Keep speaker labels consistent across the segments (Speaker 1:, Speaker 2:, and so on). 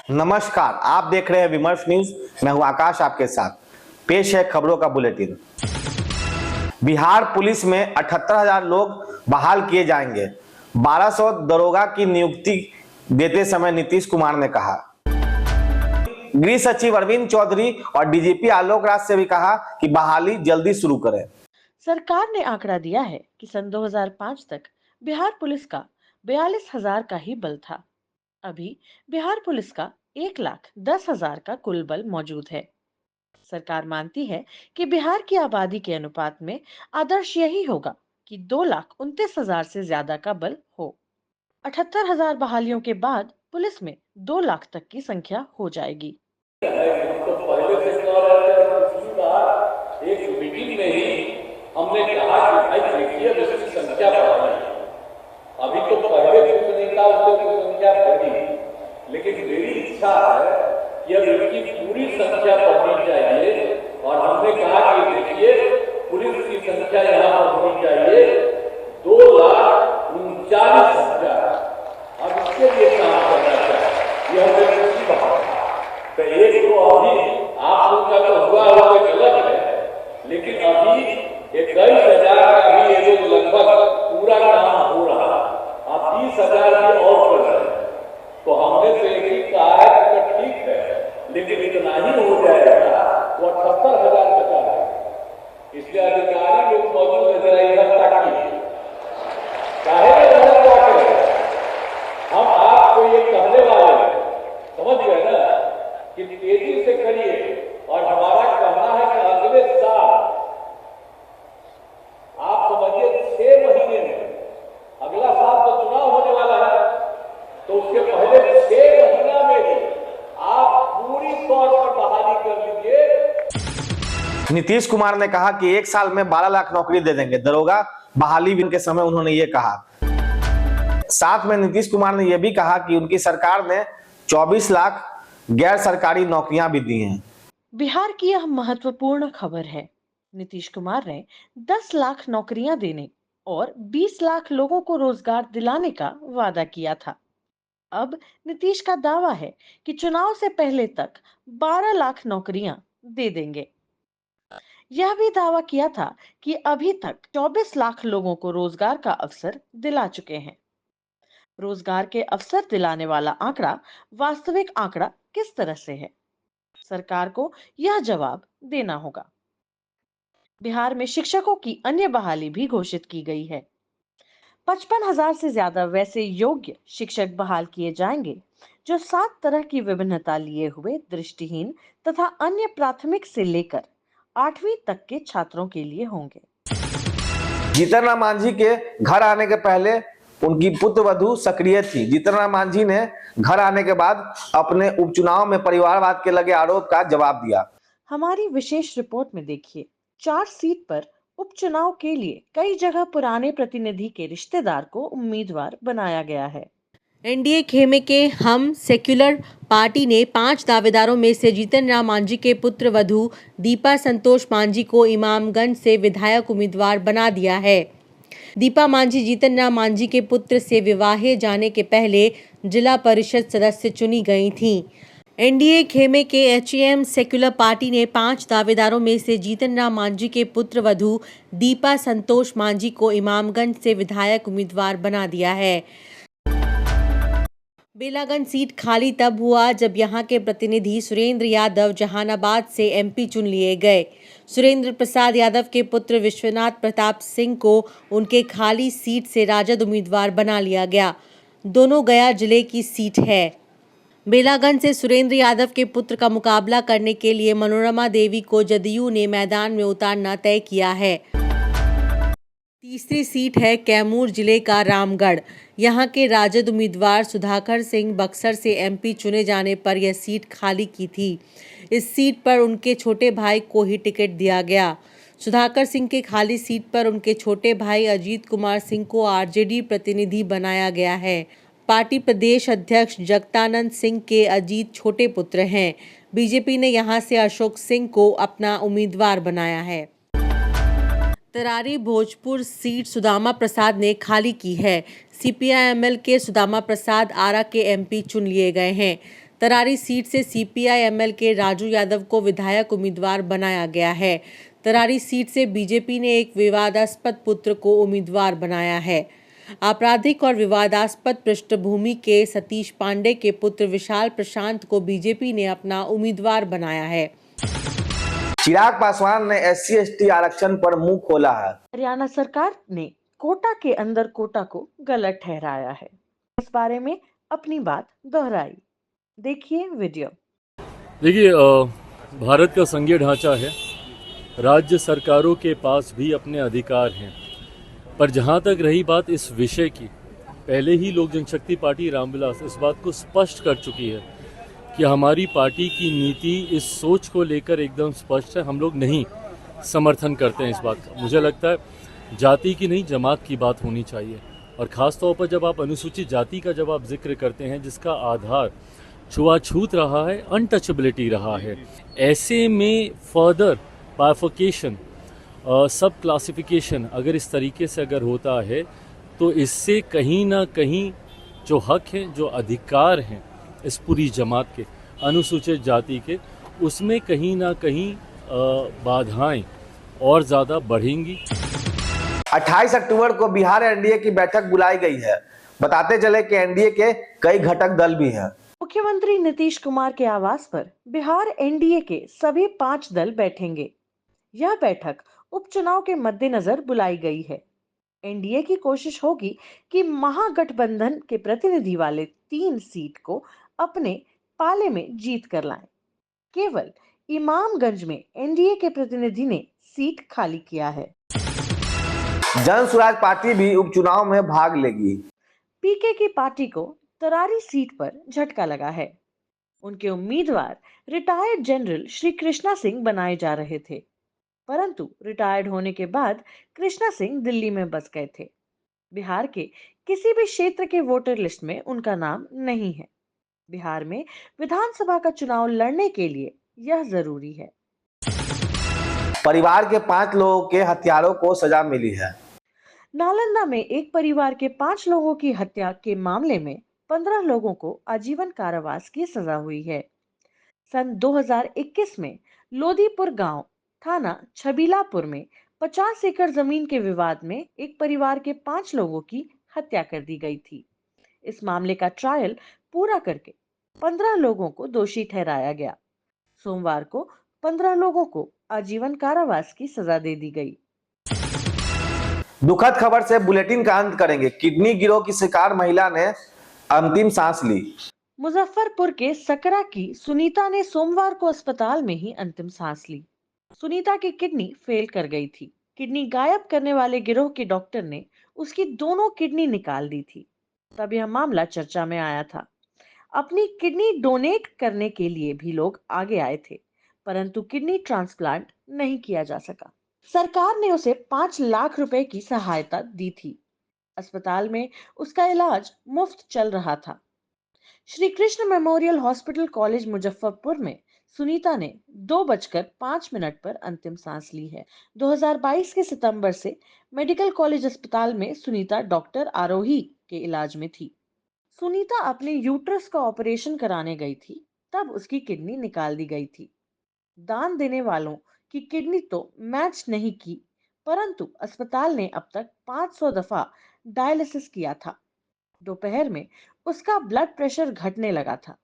Speaker 1: नमस्कार, आप देख रहे हैं विमर्श न्यूज। मैं हूं आकाश, आपके साथ पेश है खबरों का बुलेटिन। बिहार पुलिस में 78,000 लोग बहाल किए जाएंगे। 1200 दरोगा की नियुक्ति देते समय नीतीश कुमार ने कहा। गृह सचिव अरविंद चौधरी और डीजीपी आलोक राज से भी कहा कि बहाली जल्दी शुरू करें।
Speaker 2: सरकार ने आंकड़ा दिया है कि सन 2005 तक बिहार पुलिस का 42,000 का ही बल था। अभी बिहार पुलिस का 1,10,000 का कुल बल मौजूद है। सरकार मानती है कि बिहार की आबादी के अनुपात में आदर्श यही होगा कि 2,29,000 से ज्यादा का बल हो। 78,000 बहालियों के बाद पुलिस में 2 लाख तक की संख्या हो जाएगी।
Speaker 3: तो पहले से कह रहे थे और पिछली बार एक मीटिंग में ही हमने कहा कि भाई देखिए इसकी संख्या बढ़ी। अभी तो पहले कुछ नहीं था, उससे संख्या बढ़ी, लेकिन मेरी इच्छा है कि अब इनकी पूरी संख्या बढ़नी चाहिए। और हमने कहा कि देखिए पुलिस की संख्या यहाँ पर होनी चाहिए 2,39,000। अब इसके लिए काम करना चाहिए। यह हमें दूसरी बात है। तो एक तो अभी आप लोग का तो हुआ गलत है, लेकिन अभी 21,000 का भी ये लोग लगभग पूरा काम हो रहा। आप 20,000 भी और कर रहे हैं, तो हमने तो एक ही कहा है कि ठीक है, लेकिन इतना ही हो जाएगा तो 78,000 बचा है। इसलिए अधिकारी लोग मौजूद है, जरा इधर ताकिए, हम आपको ये कहने वाले हैं, समझ गए ना, कि तेजी से करिए। और हमारा कहना है कि अगले साल आप समझिए 6 महीने में, अगला साल तो चुनाव होने वाला है, तो उसके पहले 6 महीना में ही आप पूरी तौर पर बहाली कर लीजिए।
Speaker 1: नीतीश कुमार ने कहा कि एक साल में 12 लाख नौकरी दे देंगे। दरोगा बहाली के समय उन्होंने ये कहा। साथ में नीतीश कुमार ने यह भी कहा कि उनकी सरकार ने 24 लाख गैर सरकारी नौकरियां भी दी हैं।
Speaker 2: बिहार की यह महत्वपूर्ण खबर है। नीतीश कुमार ने 10 लाख नौकरियां देने और 20 लाख लोगों को रोजगार दिलाने का वादा किया था। अब नीतीश का दावा है कि चुनाव से पहले तक 12 लाख नौकरियां दे देंगे। यह भी दावा किया था कि अभी तक 24 लाख लोगों को रोजगार का अवसर दिला चुके हैं। रोजगार के अवसर दिलाने वाला आंकड़ा वास्तविक आंकड़ा किस तरह से है, सरकार को यह जवाब देना होगा। बिहार में शिक्षकों की अन्य बहाली भी घोषित की गई है। 55,000 से ज्यादा वैसे योग्य शिक्षक बहाल किए जाएंगे जो 7 तरह की विभिन्नता लिए हुए दृष्टिहीन तथा अन्य प्राथमिक से लेकर 8वीं तक के छात्रों के लिए होंगे।
Speaker 1: जीतन राम मांझी के घर आने के पहले उनकी पुत्रवधू सक्रिय थी। जीतन राम मांझी ने घर आने के बाद अपने उपचुनाव में परिवारवाद के लगे आरोप का जवाब दिया।
Speaker 2: हमारी विशेष रिपोर्ट में देखिए, 4 सीट पर उपचुनाव के लिए कई जगह पुराने प्रतिनिधि के रिश्तेदार को उम्मीदवार बनाया गया है।
Speaker 4: एनडीए खेमे के हम सेक्युलर पार्टी ने 5 दावेदारों में से जीतन राम मांझी के पुत्र वधू दीपा संतोष मांझी को इमामगंज से विधायक उम्मीदवार बना दिया है। दीपा मांझी जीतन राम मांझी के पुत्र से विवाहे जाने के पहले जिला परिषद सदस्य चुनी गई थीं। एनडीए खेमे के एचएम सेक्युलर पार्टी ने 5 दावेदारों में से जीतन राम मांझी के पुत्र वधू दीपा संतोष मांझी को इमामगंज से विधायक उम्मीदवार बना दिया है। बेलागंज सीट खाली तब हुआ जब यहां के प्रतिनिधि सुरेंद्र यादव जहानाबाद से एमपी चुन लिए गए। सुरेंद्र प्रसाद यादव के पुत्र विश्वनाथ प्रताप सिंह को उनके खाली सीट से राजद उम्मीदवार बना लिया गया। दोनों गया जिले की सीट है। बेलागंज से सुरेंद्र यादव के पुत्र का मुकाबला करने के लिए मनोरमा देवी को जदयू ने मैदान में उतारना तय किया है। तीसरी सीट है कैमूर जिले का रामगढ़। यहां के राजद उम्मीदवार सुधाकर सिंह बक्सर से एमपी चुने जाने पर यह सीट खाली की थी। इस सीट पर उनके छोटे भाई को ही टिकट दिया गया। सुधाकर सिंह के खाली सीट पर उनके छोटे भाई अजीत कुमार सिंह को आरजेडी प्रतिनिधि बनाया गया है। पार्टी प्रदेश अध्यक्ष जगतानंद सिंह के अजीत छोटे पुत्र हैं। बीजेपी ने यहां से अशोक सिंह को अपना उम्मीदवार बनाया है। तरारी भोजपुर सीट सुदामा प्रसाद ने खाली की है। सीपीआईएमएल के सुदामा प्रसाद आरा के एमपी चुन लिए गए हैं। तरारी सीट से CPI-ML के राजू यादव को विधायक उम्मीदवार बनाया गया है। तरारी सीट से बीजेपी ने एक विवादास्पद पुत्र को उम्मीदवार बनाया है। आपराधिक और विवादास्पद पृष्ठभूमि के सतीश पांडे के पुत्र विशाल प्रशांत को बीजेपी ने अपना उम्मीदवार बनाया है।
Speaker 1: चिराग पासवान ने SC/ST आरक्षण पर मुंह खोला है।
Speaker 2: हरियाणा सरकार ने कोटा के अंदर कोटा को गलत ठहराया है। इस बारे में अपनी बात दोहराई। देखिए वीडियो।
Speaker 5: देखिए, भारत का संघीय ढांचा है, राज्य सरकारों के पास भी अपने अधिकार हैं, पर जहां तक रही बात इस विषय की, पहले ही लोक जनशक्ति पार्टी रामविलास इस बात को स्पष्ट कर चुकी है कि हमारी पार्टी की नीति इस सोच को लेकर एकदम स्पष्ट है। हम लोग नहीं समर्थन करते हैं इस बात का। मुझे लगता है जाति की नहीं, जमात की बात होनी चाहिए, और ख़ास तौर पर जब आप अनुसूचित जाति का जब आप जिक्र करते हैं जिसका आधार छुआछूत रहा है, अनटचेबिलिटी रहा है, ऐसे में फर्दर बाइफर्केशन, सब क्लासिफिकेशन अगर इस तरीके से अगर होता है तो इससे कहीं ना कहीं जो हक हैं, जो अधिकार हैं इस पूरी जमात के, अनुसूचित जाति के, उसमें कहीं ना कहीं बाधाएं और ज़्यादा बढ़ेंगी।
Speaker 1: 28 अक्टूबर को बिहार NDA की बैठक बुलाई गई है। बताते चले कि NDA के कई घटक दल भी हैं।
Speaker 2: मुख्यमंत्री नीतीश कुमार के आवास पर बिहार NDA के सभी 5 दल बैठेंगे। यह बैठक उपचुनाव के मद्देनजर बुलाई गई है। NDA की कोशिश होगी कि महागठबंधन के प्रतिनिधि वाले 3 सीट को अपने पाले में जीत कर लाएं। केवल इमामगंज में NDA के प्रतिनिधि ने सीट खाली किया है।
Speaker 1: जन स्वराज पार्टी भी उपचुनाव में भाग लेगी।
Speaker 2: PK की पार्टी को तरारी सीट पर झटका लगा है। उनके उम्मीदवार रिटायर्ड जनरल श्री कृष्णा सिंह बनाए जा रहे थे, परंतु रिटायर्ड होने के बाद कृष्णा सिंह दिल्ली में बस गए थे। बिहार के किसी भी क्षेत्र के वोटर लिस्ट में उनका नाम नहीं है। बिहार में विधानसभा का चुनाव लड़ने के लिए यह जरूरी है।
Speaker 1: परिवार के 5 लोगों के हत्यारों को सजा मिली है।
Speaker 2: नालंदा में एक परिवार के 5 लोगों की हत्या के मामले में 15 लोगों को आजीवन कारावास की सजा हुई है। सन 2021 में लोदीपुर गांव थाना छबीलापुर में 50 एकड़ जमीन के विवाद में एक परिवार के 5 लोगों की हत्या कर दी गई थी। इस मामले का ट्रायल पूरा करके 15 लोगों को दोषी ठहराया गया। सोमवार को 15 लोगों को आजीवन कारावास की सजा दे दी गई।
Speaker 1: दुखद खबर से बुलेटिन का अंत करेंगे। किडनी गिरोह की शिकार महिला ने अंतिम सांस ली।
Speaker 2: मुजफ्फरपुर के सकरा की सुनीता ने सोमवार को अस्पताल में ही अंतिम सांस ली। सुनीता की किडनी फेल कर गई थी। किडनी गायब करने वाले गिरोह के डॉक्टर ने उसकी दोनों किडनी निकाल दी थी। तब यह मामला चर्चा में आया था। अपनी किडनी डोनेट करने के लिए भी लोग आगे आए थे, परंतु किडनी ट्रांसप्लांट नहीं किया जा सका। सरकार ने उसे 5 लाख रुपए की सहायता दी थी। अस्पताल में उसका इलाज मुफ्त चल रहा था। Shri Krishna memorial hospital college Muzaffarpur में सुनीता ने 2:05 पर अंतिम सांस ली है। 2022 के सितंबर से मेडिकल कॉलेज अस्पताल में सुनीता डॉक्टर आरोही के इलाज में थी। सुनीता अपने यूट्रस का ऑपरेशन कराने गई थी, तब उसकी किडनी निकाल दी गई थी। दान देने वालों की किडनी तो मैच नहीं की, परंतु अस्पताल ने अब तक 500 दफा डायलिसिस किया था। दोपहर में उसका ब्लड प्रेशर घटने लगा था।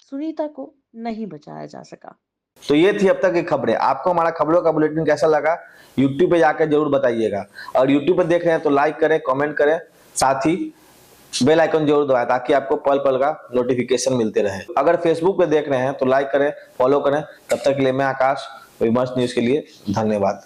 Speaker 2: सुनीता को नहीं बचाया जा सका।
Speaker 1: तो ये थी अब तक की खबरें। आपको हमारा खबरों का बुलेटिन कैसा लगा YouTube पे जाकर जरूर बताइएगा, और YouTube पे देख रहे हैं तो लाइक करें, कमेंट करें, साथ ही बेल आइकन जरूर दबाएं ताकि आपको पल पल का नोटिफिकेशन मिलते रहे। अगर Facebook पे देख रहे हैं तो लाइक करें, फॉलो करें। तब तक के लिए मैं आकाश, विमर्श न्यूज के लिए धन्यवाद।